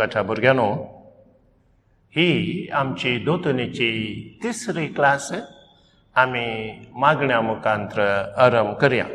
मोगाच्या भुरग्यानो, ही आमची दोतोनीची तिसरी क्लास आम्ही मागण्या मुखांतर आरंभ करया.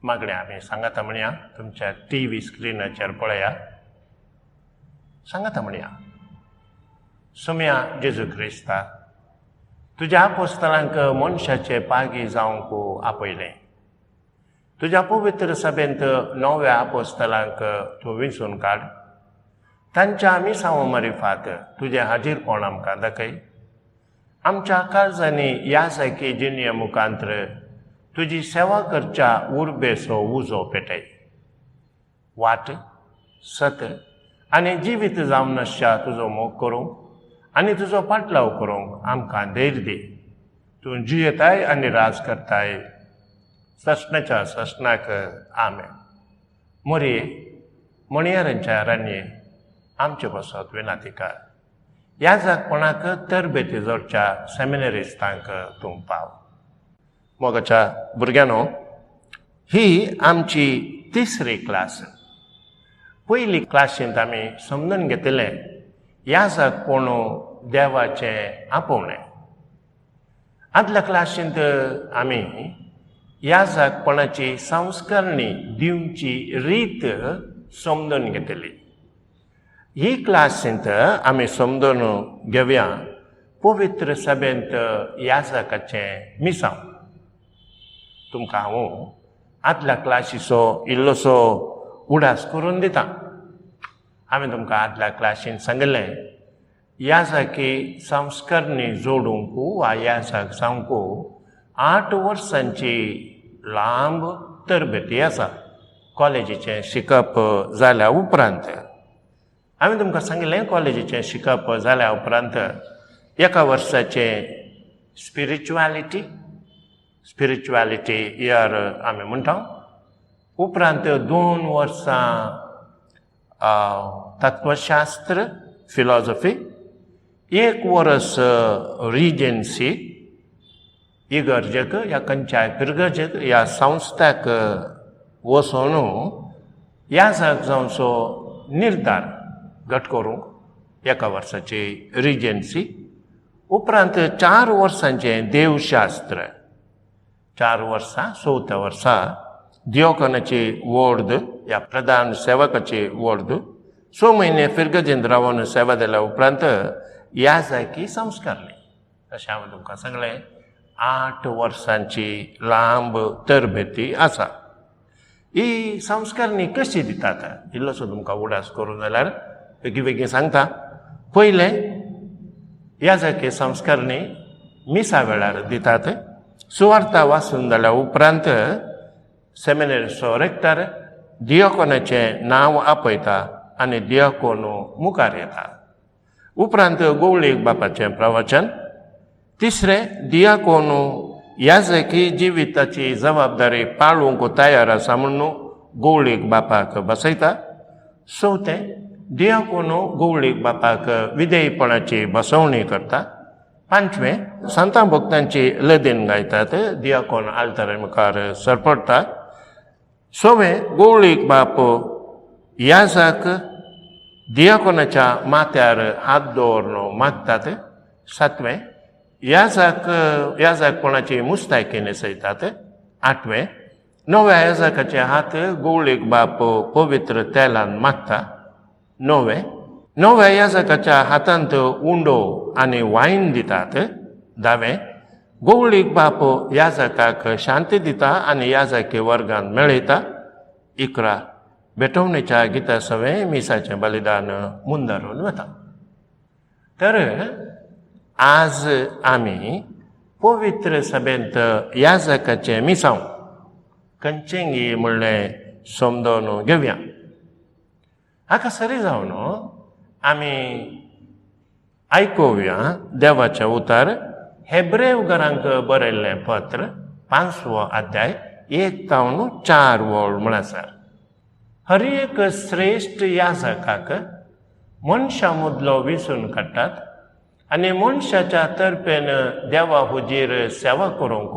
मागण्या आम्ही सांगाता म्हणया, तुमच्या टीव्ही स्क्रीनाचेर पळया. सांगाता म्हणया, सुम्या जेजू क्रिस्ता, तुझ्या अपोस्तलांक मनशाचे पागी जावंक आपयलें. तुझ्या पवित्र सभेंत नव्या अपोस्तलांक तूं विंचून काड. तांच्या मिसांव मारिफात तुझे हाजीरपण आमकां दाखय. आमच्या काळजांनी यासारकी जिणये मुखांतर तुजी सेवा करच्या उर्बेचो उजो पेटय. वाट, सत आनी जिवीत जावन नश्या तुजो मोग करूंक आनी तुजो पाटलाव करूंक आमकां धैर्य दी. तूं जियेताय आनी राज करताय ससनाच्या ससनाक. आमेन. मोरये मणियारांच्या रान्ये आमचे बसत विनातिकार. ह्या जागपणाक तरबेती जोडच्या सेमिनरिस्तांक तूं पाव. मोगाच्या भुरग्यानो, ही आमची तिसरी क्लास. पयली क्लासींत आमी समजून घेतलें ह्या जागपण देवाचें आपोवणें. आदल्या क्लासींत आमी ह्या जागपणाची संस्करणी दिवची रीत समजून घेतली. ही क्लासींत आमी समजून घेवया पवित्र सभेंत याजकाचें मिसांव. तुमकां हांव आदल्या क्लासीचो इल्लोसो उडास करून दिता. हांवें तुमकां आदल्या क्लासीन सांगलें याजकी संस्करणी जोडूंक वा याजक जावंक 8 वर्सांची लांब तरबेती आसा. कॉलेजीचें शिकप जाल्या उपरांत हांवें तुमकां सांगलें कॉलेजीचें शिकप जाल्या उपरांत 1 वर्साचें स्पिरिच्युएलिटी इयर आमी म्हणटा. उपरांत 2 वर्सां तत्वशास्त्र फिलॉसॉफी, 1 वर्स रिजन्सी इगर्जेक या खंयच्याय पिरगजेक या संस्थाक वचून ह्या जाग जावचो निर्धार घट करूंक 1 वर्साची रिजन्सी. उपरांत 4 वर्सांचें देवशास्त्र, 4 वर्सां 4थ्या वर्सा दियोकोनाची वर्द या प्रधान सेवकाची वर्द. 6 म्हयने फिरगजेंत रावन सेवा दिल्या उपरांत ह्या जायकी संस्कारली. तशें हांवें तुमकां सांगलें 8 वर्सांची लांब तरबेती आसा. ही संस्कारणी कशी दितात इल्लोसो तुमकां उडास करून जाल्यार बेगीन सांगता. पयलें ह्या जायकी संस्कारणी मिसा वेळार दितात. सुवार्ता वाचून जाल्या उपरांत सेमिनरीचो रेक्टर दियोकोनाचें नांव आपयता आनी दियोकोन मुखार येता. उपरांत गवळीक बापाचें प्रवचन. तिसरें दियाकोन याजकी जिविताची जबाबदारी पाळूंक तयार आसा म्हणून गवळीक बापाक बसयता. 4थें दियाकोन गवळीक बापाक विधेयपणाची बसवणी करता. 5वें संतां भक्तांची लदीन गायतात. दियाकोन आल्तारा मुखार सरपडटा. 6वें गवळीक बाप याजाक दियाकोनाच्या माथ्यार हात दवरून मागतात. 7वें याजकपणाची मुस्तायकी न्हेसयतात. 8वें नव्या याजकाचे हात गवळीक बाप पवित्र तेलान मागता. 9वें नव्या याजकाच्या हातांत उंडो आनी वायन दितात. 10वें गवळीक बाप याजकाक शांती दिता आनी याजकी वर्गांत मेळयता. 11 भेटवणेच्या गिता सवें मिसाचें बलिदान मुंदारून वता. तर आज आमी पवित्र सभेंत याजकाचें मिसांव खंयचेंगी म्हणलें समजून घेवया. हाका सरी जावन आमी आयकुया देवाचें उतर हेब्रेव घरांक बरयल्लें पत्र 5वो अध्याय 1 तावन 4 वळ म्हण आसा. हर एक श्रेष्ठ याजकाक मनशा मदलो विंचून काडटात आनी मनशाच्या तर्फेन देवा हुजीर सेवा करूंक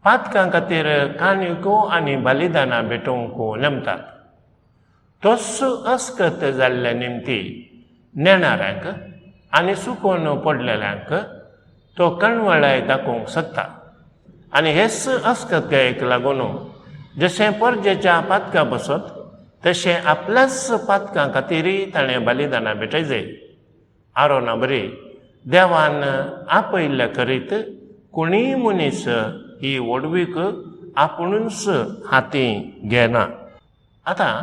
पातकां खातीर काणयो आनी बलिदानां भेटोवंक नेमतात. तोच अस्कत जाल्ल्या निमती नेणाऱ्यांक आनी सुकोवन पडलेल्यांक तो कणवळाय दाखोवंक सोदता. आनी हेच अस्कतायेक लागून जशें परजेच्या पातका बसत तशें आपल्याच पातकां खातीरय ताणें बलिदानां भेटयचें. आरोना बरी देवान आपयल्ल्या करीत कोणीय मनीस ही वडवीक आपुणूच हातीं घेना. आतां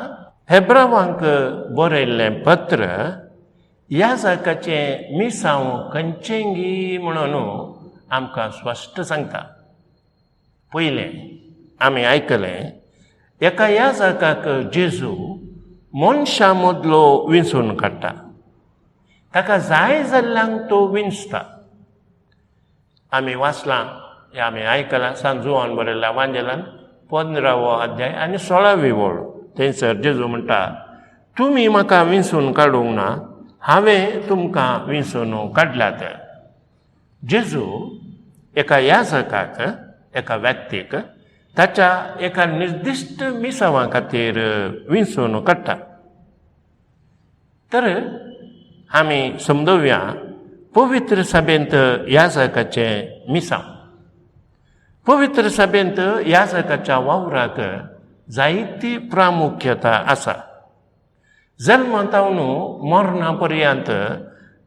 हेब्रावांक बरयल्लें पत्र ह्या जाकाचें मिसांव खंयचें गी म्हणून आमकां स्पश्ट सांगता. पयलें आमी आयकलें एका ह्या जाकाक जेजू मनशां मदलो विंचून काडटा. ताका जाय जाल्ल्यांक तो विंचता. आमी वाचलां, आमी आयकलां सांजुवान बरयल्ल्या वांजेलान 15वो अध्याय आनी 16वी वळ. थंयसर जेजू म्हणटा, तुमी म्हाका विंचून काडूंक ना, हांवें तुमकां विंचून काडल्यात. जेजू एका याजकाक, एका व्यक्तीक ताच्या एका निर्दिश्ट मिसावा खातीर विंचून काडटा. तर आमी समजोवया पवित्र सभेंत याजकाचें मिसांव. पवित्र सभेंत याजकाच्या वावराक जायती प्रामुख्यता आसा. जल्मांतावन मरणा पर्यंत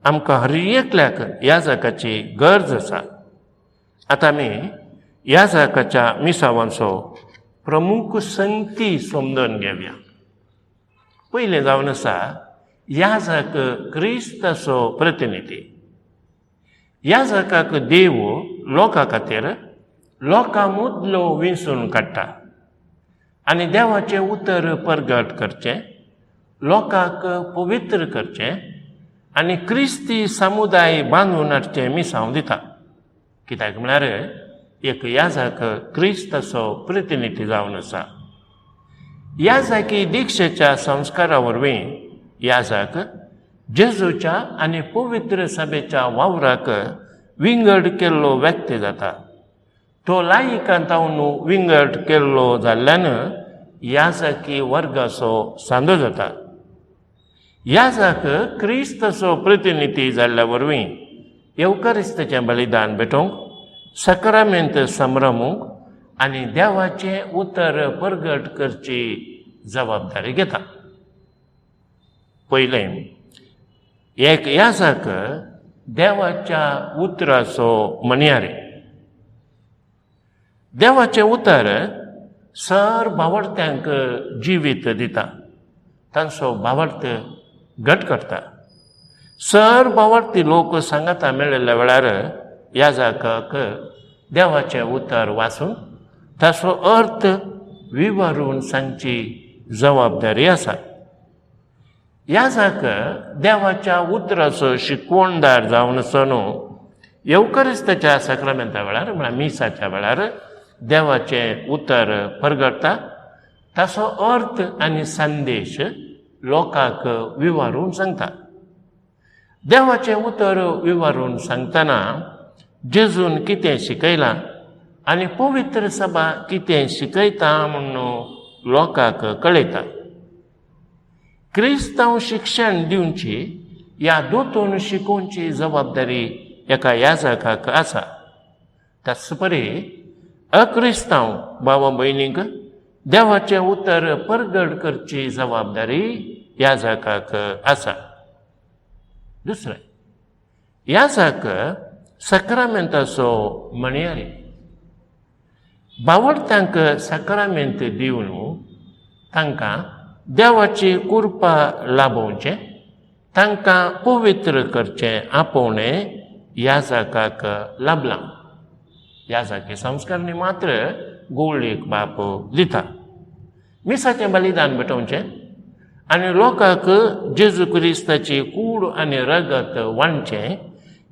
आमकां हर एकल्याक याजकाची गरज आसा. आतां आमी याजकाच्या मिसावांचो प्रमुख संगती समजून घेवया. पयलें जावन आसा याजक क्रिस्ताचो प्रतिनिधी. याजकाक देव लोकां खातीर लोकां मदलो विंचून काडटा आनी देवाचें उतर परगट करचें, लोकांक पवित्र करचें आनी क्रिस्ती समुदाय बांदून हाडचें मिसांव दिता. कित्याक म्हळ्यार एक याजक क्रिस्ताचो प्रतिनिधी जावन आसा. याजकी दिक्षेच्या संस्कारा वरवीं याजक जेजूच्या आनी पवित्र सभेच्या वावराक विंगड केल्लो व्यक्ती जाता. तो लायिकांतावन विंगड केल्लो जाल्ल्यान याजकी वर्गाचो सांदो जाता. याजक क्रिस्ताचो प्रतिनिधी जाल्ल्या वरवीं येवकारिस्ताचें बलिदान भेटोवंक, सक्रामेंत संभ्रमूंक आनी देवाचें उतर परगट करची जबाबदारी घेता. पयलें एक याजक देवाच्या उतराचो म्हणयारे. देवाचें उतर सर भावार्थ्यांक जिवीत दिता, तांचो भावार्थ घट करता. सर भावार्थी लोक सांगाता मेळिल्ल्या वेळार याजकाक देवाचें उतर वाचून ताचो अर्थ विवरून सांगची जबाबदारी आसा. याजक देवाच्या उतराचो शिकवणदार जावन आसून येवकारिस्ताच्या सक्रामेंता वेळार म्हळ्यार मिसाच्या वेळार देवाचें उतर परगटता, ताचो अर्थ आनी संदेश लोकांक विवरून सांगता. देवाचें उतर विवरून सांगतना जेजून कितें शिकयलां आनी पवित्र सभा कितें शिकयता म्हणून लोकांक कळयता. क्रिस्तांव शिक्षण दिवची ह्या दोतोन शिकोवची जबाबदारी एका याजकाक आसा. त्याच परी अक्रिस्तांव भावा भयणीक देवाचें उतर परगट करची जबाबदारी याजकाक आसा. दुसरें, याजक सक्रामेंताचो म्हणयारे. भावार्थ्यांक सक्रामेंत दिवन तांकां देवाची कृपा लाभोवचें, तांकां पवित्र करचें आपोवणें याजकाक लाभलां. याजकी संस्कार मात्र गोळेक बाप दिता. मिसाचें बलिदान भेटोवचें आनी लोकांक जेजू क्रिस्ताची कूड आनी रगत वांटचें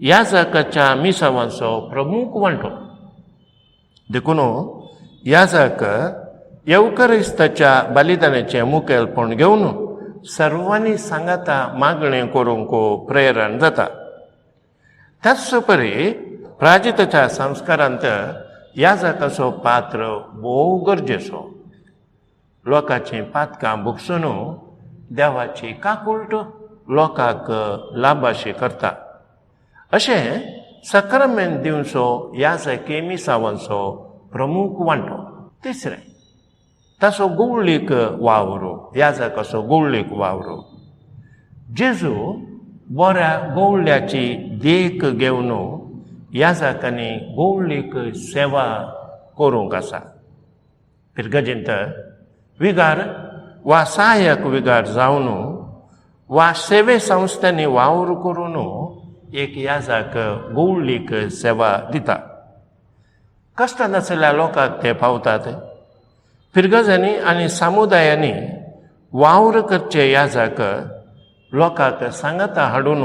याजकाच्या मिसावांचो प्रमुख वांटो. देखून याजक येवकारिस्ताच्या बलिदानाचें मुखेलपण घेवन सर्वांनी सांगाता मागणें करूंक प्रेरण जाता. त्याच परी प्राजिताच्या संस्कारांत याजकाचो पात्र भोव गरजेचो. लोकांचीं पातकां भोगसून देवाची काकुळट लोकांक लाभाशी करता. अशें सक्रामेंत दिवचो याजकी मिसावांचो प्रमुख वांटो. तिसरें, ताचो गवळीक वावरो, याजकाचो गवळीक वावरो. जेजू बऱ्या गवळ्याची देख घेवन याजकांनी गवळीक सेवा करूंक आसा. पिरगजींत विगार वा सहाय्यक विगार जावन वा सेवे संस्थांनी वावर करून एक याजक गवळीक सेवा दिता. कश्ट नासलेल्या लोकांक ते पावतात. पिरगजांनी आनी समुदायांनी वावर करचे याजक लोकांक सांगता हाडून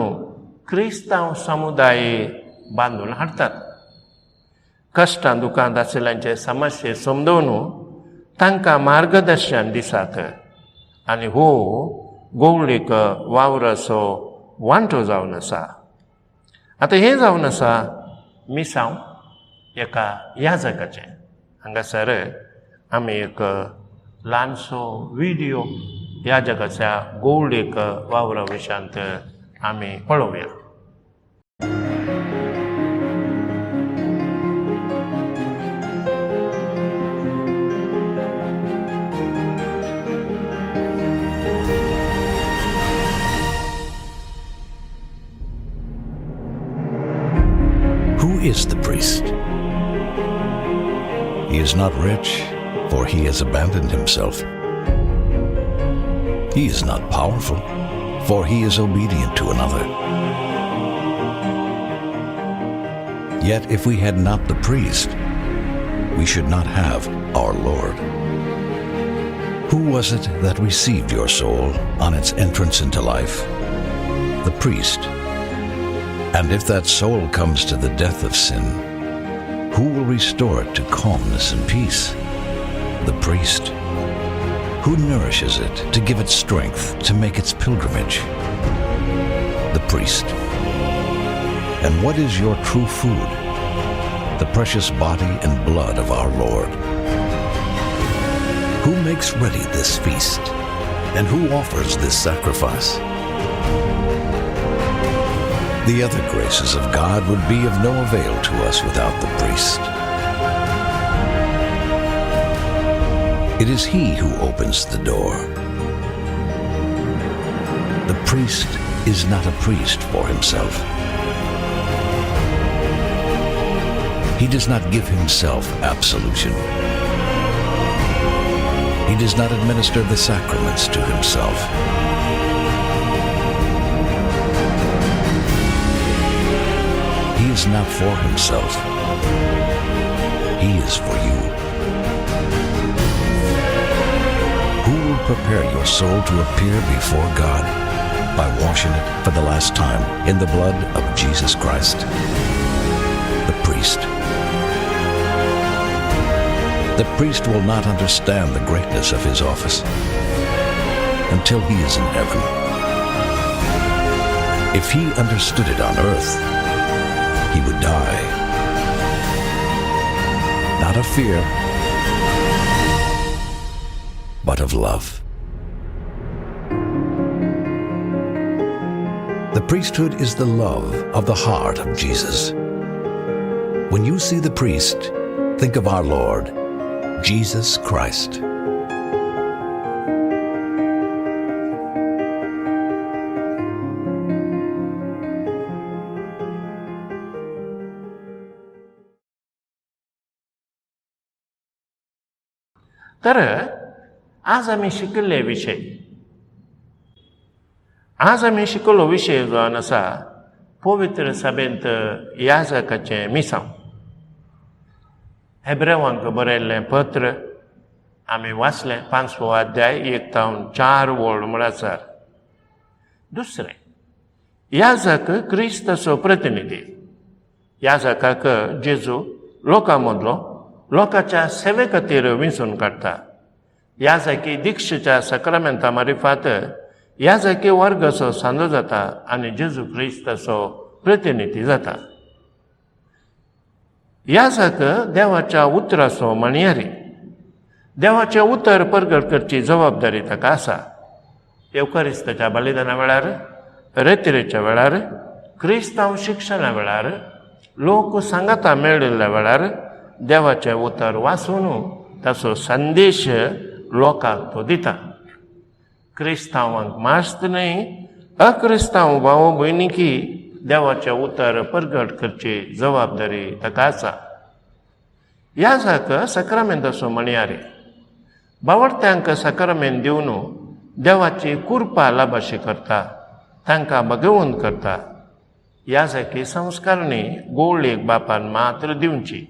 क्रिस्तांव समुदाय बांदून हाडतात. कश्टां दुखांत आशिल्ल्यांचे समस्ये समजून तांकां मार्गदर्शन दितात आनी हो गवळीक वावराचो वांटो जावन आसा. आतां हें जावन आसा मिसांव एका याजकाचें. हांगासर आमी एक ल्हानसो व्हिडियो याजकाच्या गवळीक वावरा विशयांत आमी पळोवया. Who is the priest? He is not rich, for he has abandoned himself. He is not powerful, for he is obedient to another. Yet if we had not the priest, we should not have our Lord. Who was it that received your soul on its entrance into life? The priest. And if that soul comes to the death of sin, who will restore it to calmness and peace? The priest. Who nourishes it to give it strength to make its pilgrimage? The priest. And what is your true food? The precious body and blood of our Lord. Who makes ready this feast? And who offers this sacrifice? The other graces of God would be of no avail to us without the priest. It is he who opens the door. The priest is not a priest for himself. He does not give himself absolution. He does not administer the sacraments to himself. He is not for himself. He is for you. Who will prepare your soul to appear before God by washing it for the last time in the blood of Jesus Christ? The priest. The priest will not understand the greatness of his office until he is in heaven. If he understood it on earth, he would die, not of fear, but of love. The priesthood is the love of the heart of Jesus. When you see the priest, think of our Lord, Jesus Christ. तर आज आमी शिकिल्ले विशय. आज आमी शिकलो विशय जावन आसा पवित्र सभेंत याजकाचें मिसांव. हेब्रेवांक बरयल्लें पत्र आमी वाचलें 5वो अध्याय 1 तावन 4 वळ म्हळ्यार. दुसरें, याजक क्रिस्ताचो प्रतिनिधी. याजकाक जेजू लोकां मदलो लोकांच्या सेवे खातीर विंचून काडटा. याजकी दिक्षेच्या सक्रामेंता मार्फत याजकी वर्गाचो सांजो जाता आनी जेजू क्रिस्ताचो प्रतिनिधी जाता. याजक देवाच्या उतराचो म्हणयारी. देवाचें उतर परगट करची जबाबदारी ताका आसा. एवकारिस्ताच्या बलिदाना वेळार रेतिरेच्या वेळार क्रिस्तांव शिक्षणा वेळार लोक सांगाता मेळिल्ल्या वेळार देवाचें उतर वाचून ताचो संदेश लोकांक तो दिता. क्रिस्तांवांक मास्त न्हय अक्रिस्तांव भाव भयणीकी देवाचें उतर परगट करची जबाबदारी ताका आसा. ह्या जाका सक्रामेंताचो म्हणयारे बावडत्यांक सक्रामेंत दिवन देवाची कृपा लाभाशी करता, तांकां भगवंत करता. ह्या जाकी संस्कारणी गोळ्ळेक बापान मात्र दिवची.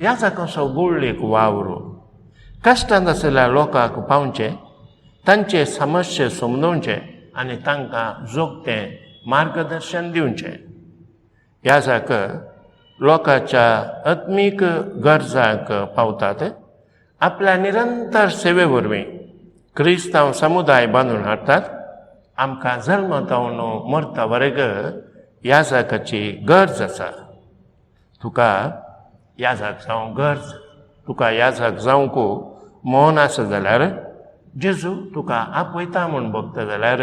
ह्या जाकाचो गोळ्ळेक वावरो कश्टांत आशिल्ल्या लोकांक पावचें, तांचे समस्या समजोवचे आनी तांकां जोगतें मार्गदर्शन दिवचें. ह्या जाका लोकांच्या आत्मीक गरजांक पावतात. आपल्या निरंतर सेवे वरवीं क्रिस्तांव समुदाय बांदून हाडटात. आमकां जल्मतावन मरता वरेग ह्या जाकाची गरज आसा. तुका याजाक जावं गरज, तुका याजाक जावंक मोन आसा जाल्यार जेजू तुका आपयता म्हूण बगता जाल्यार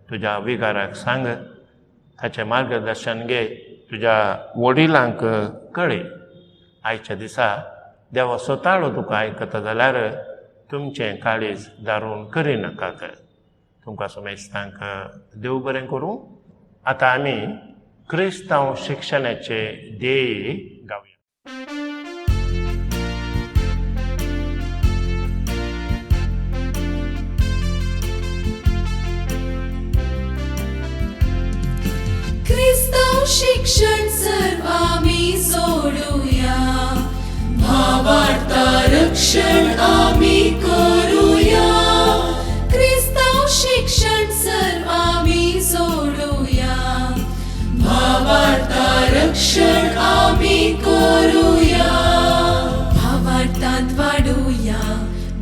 तुज्या विगाराक सांग, ताचें मार्गदर्शन घे, तुज्या वडिलांक कळय. आयच्या दिसा देवा स्वताळो तुका आयकता जाल्यार तुमचें काळीज दारून करिनाकात. तुमकां समेस्तांक देव बरें करूं. आतां आमी क्रिस्तांव शिक्षणाचे ध्येय गावया. क्रिस्तांव शिक्षण सर्व आम्ही सोडूया, भावार्था रक्षण आम्ही करूया. क्रिस्तांव शिक्षण सर्व आम्ही सोडूया, भावार्था रक्षण आम्ही करूया. भावार्थांत वाढूया,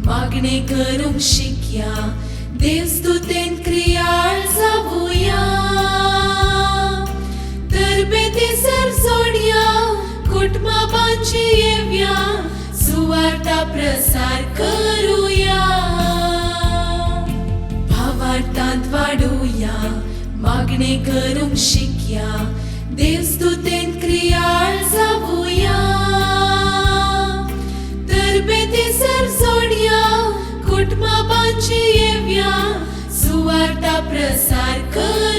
मागणे करूंक शिकया, देवस्तुतेन क्रियाळ जावूया. तरबेतीसर जोडया, कुटुंबा बांदची येवया, सुवार्ता प्रसार करूया. भावार्थांत वाढूया, मागणे करूंक शिकया, देवस्तुतेन क्रियाळ जावूया. तरबेतीसर जोडया, कुटुंबा बांदची येवया, सुवार्ता प्रसार करूया.